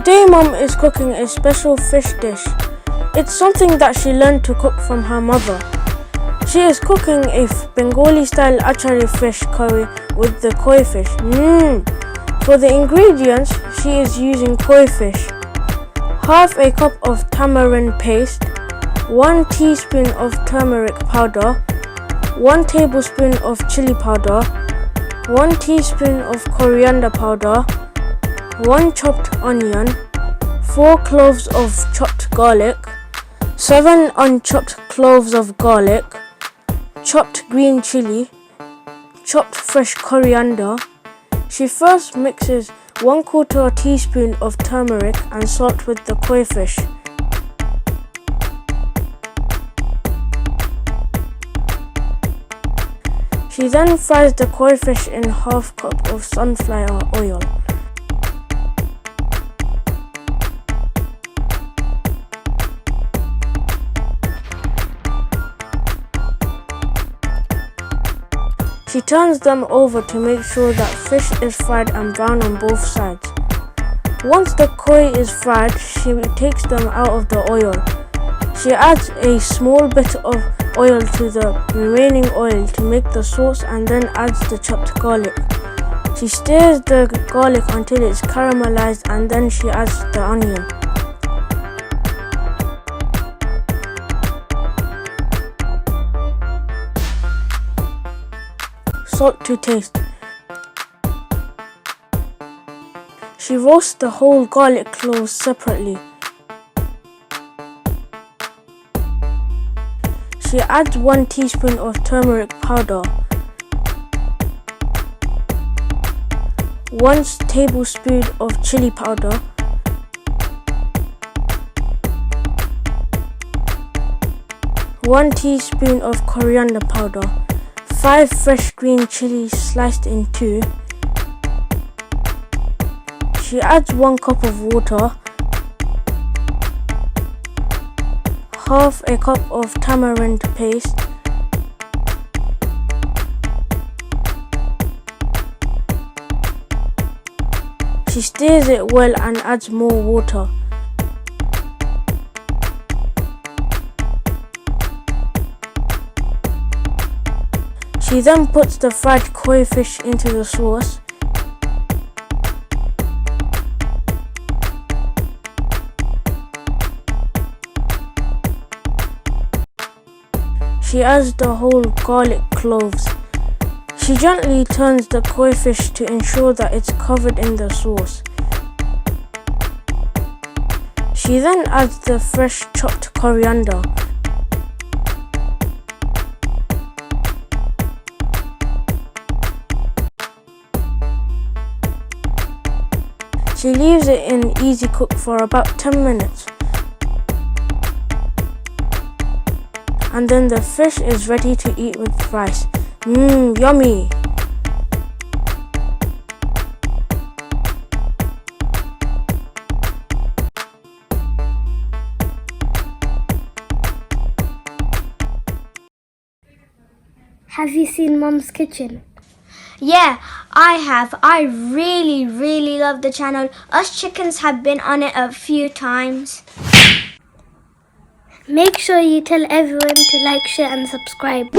Today Mum is cooking a special fish dish. It's something that she learned to cook from her mother. She is cooking a Bengali style Achari fish curry with the koi fish. For the ingredients, she is using koi fish, half a cup of tamarind paste, 1 teaspoon of turmeric powder, 1 tablespoon of chili powder, 1 teaspoon of coriander powder, 1 chopped onion, 4 cloves of chopped garlic, 7 unchopped cloves of garlic, chopped green chili, chopped fresh coriander. She first mixes 1/4 teaspoon of turmeric and salt with the koi fish. She then fries the koi fish in half cup of sunflower oil. She turns them over to make sure that fish is fried and brown on both sides. Once the koi is fried, she takes them out of the oil. She adds a small bit of oil to the remaining oil to make the sauce and then adds the chopped garlic. She stirs the garlic until it's caramelized and then she adds the onion. Salt to taste. She roasts the whole garlic cloves separately. She adds 1 teaspoon of turmeric powder, 1 tablespoon of chili powder, 1 teaspoon of coriander powder, 5 fresh green chilies sliced in 2. She adds 1 cup of water, half a cup of tamarind paste, she stirs it well and adds more water. She then puts the fried koi fish into the sauce. She adds the whole garlic cloves. She gently turns the koi fish to ensure that it's covered in the sauce. She then adds the fresh chopped coriander. She leaves it in easy cook for about 10 minutes. And then the fish is ready to eat with rice. Yummy! Have you seen Mum's Kitchen? Yeah, I have. I really love the channel. Us chickens have been on it a few times. Make sure you tell everyone to like, share and subscribe.